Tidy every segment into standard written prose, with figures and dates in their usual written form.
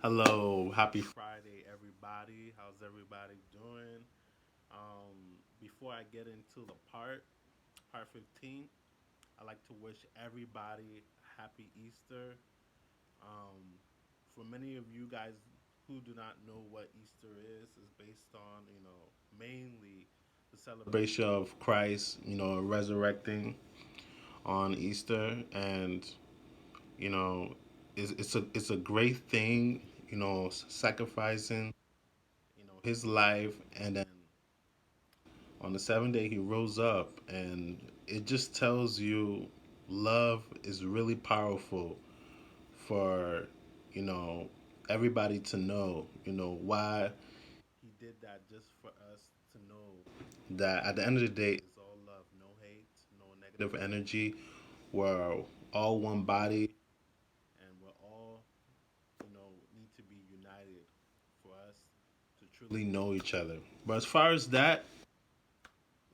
Hello, happy Friday, everybody. How's everybody doing? Before I get into the part 15, I'd like to wish everybody happy Easter. Um, for many of you guys who do not know what Easter is based on, mainly the celebration of Christ, resurrecting on Easter. And you know, it's a great thing, sacrificing, his life, and then on the seventh day he rose up, and it just tells you love is really powerful for you know everybody to know, why he did that, just for us to know that at the end of the day it's all love, no hate, no negative energy. We're all one body, and we're all need to be united for us to truly know each other. But as far as that,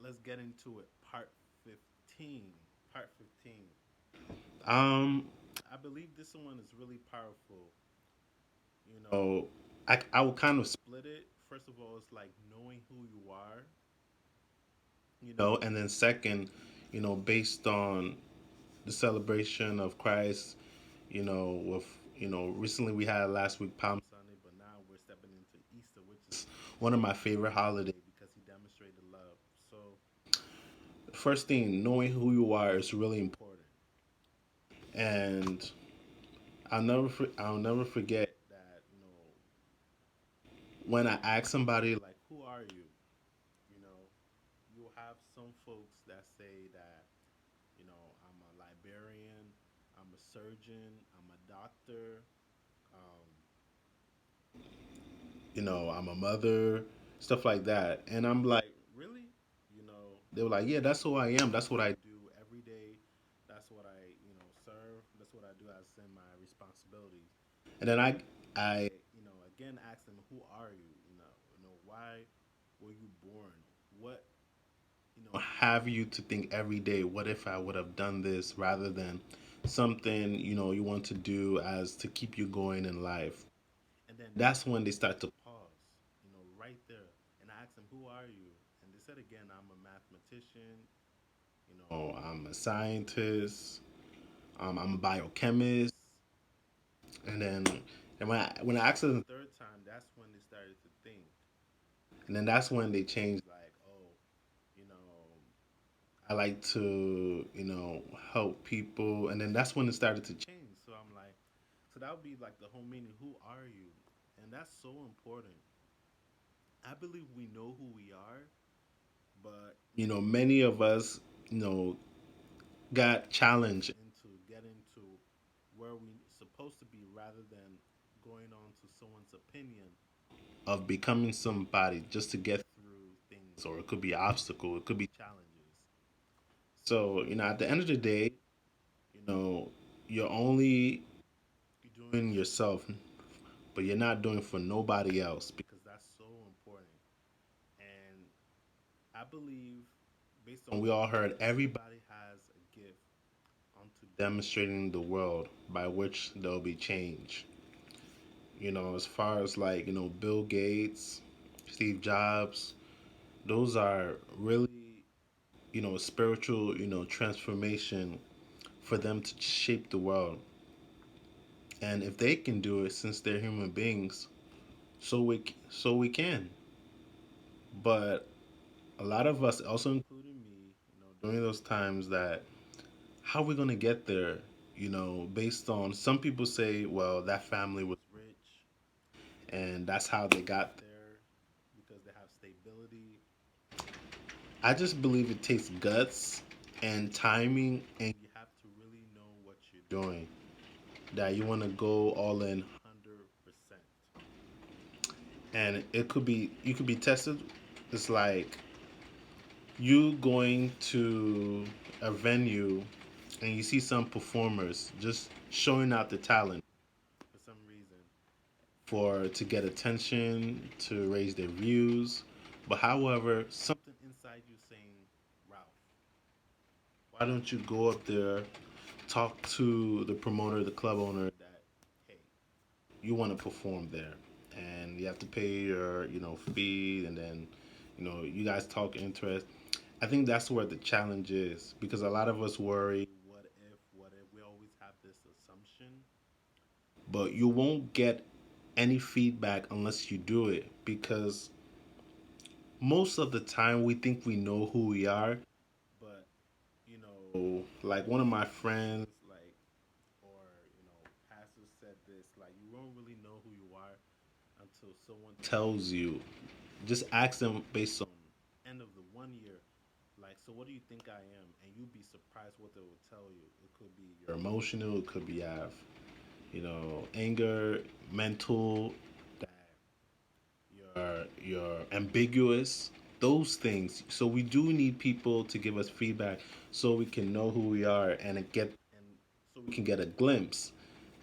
let's get into it. Part 15. Part 15. Um, I believe this one is really powerful. I will kind of split it. First of all, it's like knowing who you are, and then second, based on the celebration of Christ, with recently we had last week Palm Sunday, but now we're stepping into Easter, which is one of my favorite holidays because he demonstrated love. So, first thing, knowing who you are is really important, and I'll never forget that when I ask somebody like, "Who are you?" You know, you'll have some folks that say that I'm a librarian, I'm a surgeon, I'm a doctor, um, I'm a mother, stuff like that. And I'm like, really? They were like, yeah, that's who I am. That's what I do every day. That's what I, serve. That's what I do as in my responsibilities. And then I, again asked them, who are you? Why were you born? What, have you to think every day, what if I would have done this rather than something, you want to do as to keep you going in life? And then that's when they start to pause, right there. And I asked them, who are you? And they said again, I'm a mathematician, I'm a scientist, I'm a biochemist. And then and when I asked them the third time, that's when they started to think. And then that's when they changed, like, oh, you know, I like to, help people. And then that's when it started to change. So I'm like, so that would be like the whole meaning, who are you? And that's so important. I believe we know who we are, but many of us, got challenged into getting to where we supposed to be rather than going on to someone's opinion of becoming somebody just to get through things, or it could be obstacle, it could be challenges. So, at the end of the day, you know, you're only doing yourself, but you're not doing for nobody else because that's so important. And I believe, based on we all heard, everybody has a gift onto demonstrating the world by which there'll be change. As far as like, Bill Gates, Steve Jobs, those are really, spiritual, transformation for them to shape the world. And if they can do it since they're human beings, so we can. But a lot of us, also including me, during those times that how are we gonna get there? Based on some people say, well, that family was rich and that's how they got there because they have stability. I just believe it takes guts and timing, and you have to really know what you're doing. That you want to go all in 100%, and it could be you could be tested. It's like you going to a venue and you see some performers just showing out the talent for some reason, for to get attention, to raise their views. But however, something inside you saying, Ralph, why don't you go up there, talk to the promoter, the club owner, that, hey, you want to perform there, and you have to pay your fee, and then you guys talk interest. I think that's where the challenge is because a lot of us worry, what if we always have this assumption, but you won't get any feedback unless you do it because most of the time we think we know who we are, but like one of my friends, like, or pastors said this, like, you won't really know who you are until someone tells you. Just ask them based on end of the 1 year, like, so what do you think I am? And you'd be surprised what they will tell you. It could be you're emotional, it could be you have, anger, mental, that you're ambiguous, those things. So we do need people to give us feedback so we can know who we are and so we can get a glimpse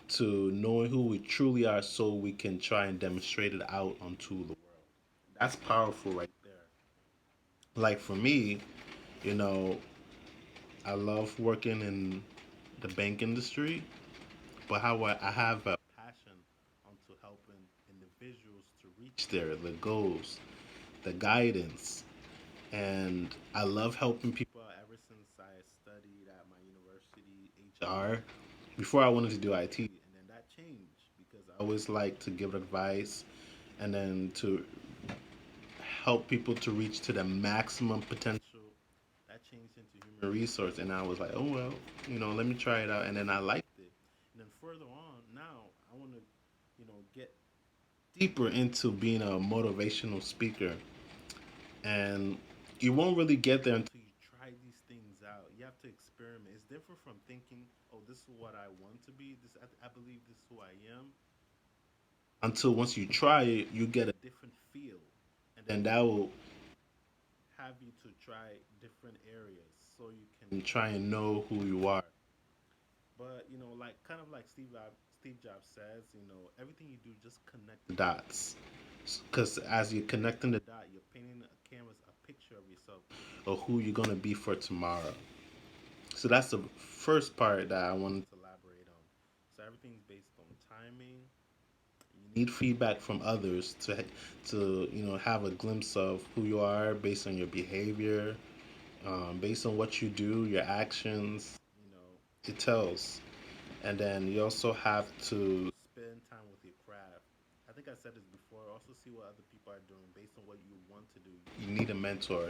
to knowing who we truly are so we can try and demonstrate it out onto the world. That's powerful right there. Like for me, you know, I love working in the bank industry, but how I have a passion onto helping individuals to reach the goals, the guidance, and I love helping people ever since I studied at my university HR before I wanted to do IT, and then that changed because I always like to give advice and then to help people to reach to the maximum potential. That changed into human resource, and I was like, oh well, let me try it out, and then I liked it. And then further on, now I want to, get deeper into being a motivational speaker, and you won't really get there until you try these things out. You have to experiment. It's different from thinking, oh, this is what I want to be. I believe this is who I am. Until once you try it, you get a different feel, and then that will have you to try different areas so you can try and know who you are. But like kind of like Steve Jobs says, everything you do, just connect the dots. Because as you're connecting the dot, you're painting a canvas, a picture of yourself, of who you're gonna be for tomorrow. So that's the first part that I wanted to elaborate on. So everything's based on timing. You need feedback from others to have a glimpse of who you are based on your behavior, based on what you do, your actions. It tells. And then you also have to spend time with your craft. I think I said this before. Also, see what other people are doing based on what you want to do. You need a mentor.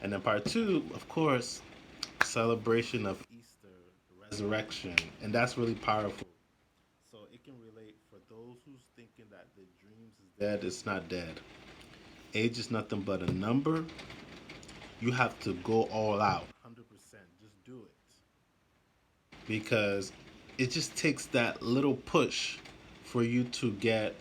And then part two, of course, celebration of Easter, the resurrection, and that's really powerful. So it can relate for those who's thinking that the dreams is dead. It's not dead. Age is nothing but a number. You have to go all out, 100%. Just do it because it just takes that little push for you to get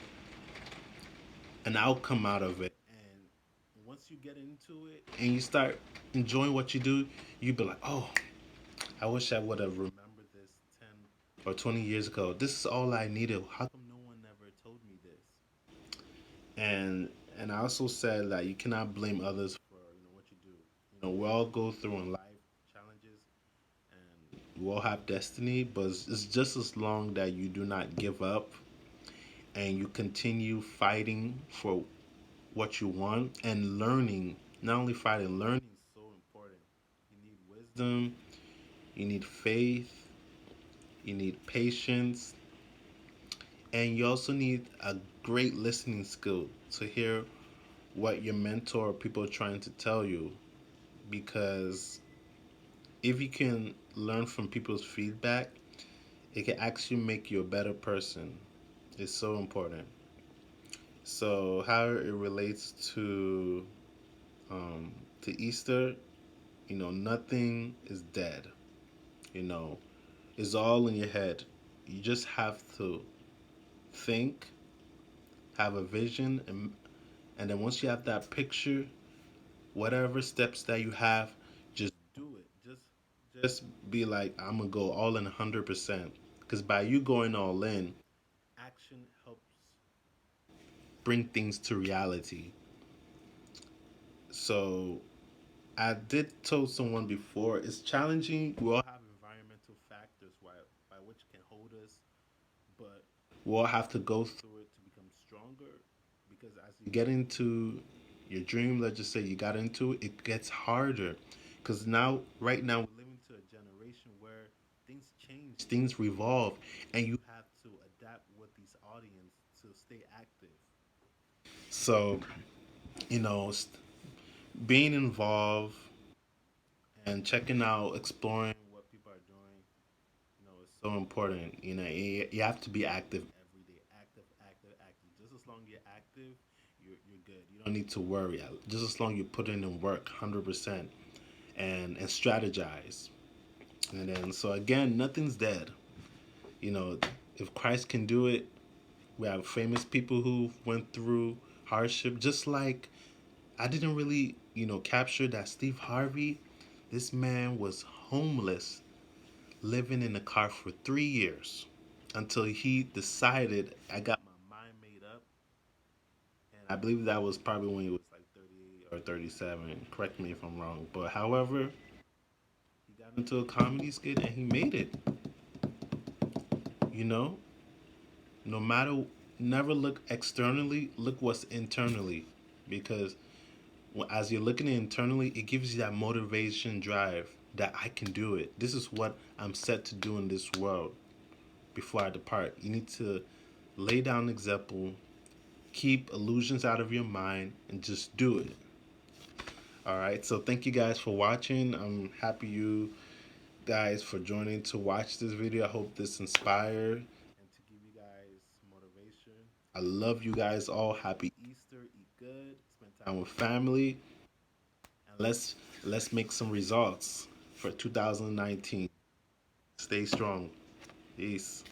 an outcome out of it. And once you get into it and you start enjoying what you do, you be like, oh, I wish I would have remembered this 10 or 20 years ago. This is all I needed. How come no one never told me this? And I also said that you cannot blame others for what you do. We all go through in life challenges, and we all have destiny, but it's just as long that you do not give up and you continue fighting for what you want and learning. Not only fighting, learning is so important. You need wisdom, you need faith, you need patience, and you also need a great listening skill to hear what your mentor or people are trying to tell you. Because if you can learn from people's feedback, it can actually make you a better person. It's so important. So, how it relates um, to Easter, nothing is dead. You know, it's all in your head. You just have to think, have a vision, and then once you have that picture, whatever steps that you have, just do it. Just be like, I'm gonna go all in 100%. Because by you going all in, action helps bring things to reality. So I did told someone before, it's challenging. We all have environmental factors by which can hold us, but will have to go through it to become stronger, because as you get into your dream, let's just say you got into it, it gets harder. Because now, right now, we live into a generation where things change, things revolve, and you have to adapt with these audience to stay active. So, you know, being involved and checking out, exploring what people are doing, is so important. You have to be active every day. Active, active, active. Just as long as you're active, you're good. You don't need to worry. Just as long as you put in work 100% and strategize. And then, so again, nothing's dead. You know, if Christ can do it, we have famous people who went through hardship, just like I didn't really, capture that Steve Harvey, this man was homeless, living in a car for 3 years until he decided I got my mind made up. And I believe that was probably when he was like 38 or 37. Correct me if I'm wrong. But however, he got into a comedy skit and he made it. You know, no matter, never look externally, look what's internally. Because as you're looking internally, it gives you that motivation drive that I can do it. This is what I'm set to do in this world before I depart. You need to lay down an example, keep illusions out of your mind, and just do it. All right. So thank you guys for watching. I'm happy you guys for joining to watch this video. I hope this inspired and to give you guys motivation. I love you guys all. Happy Easter. Eat good. Spend time with family. And let's make some results for 2019. Stay strong. Peace.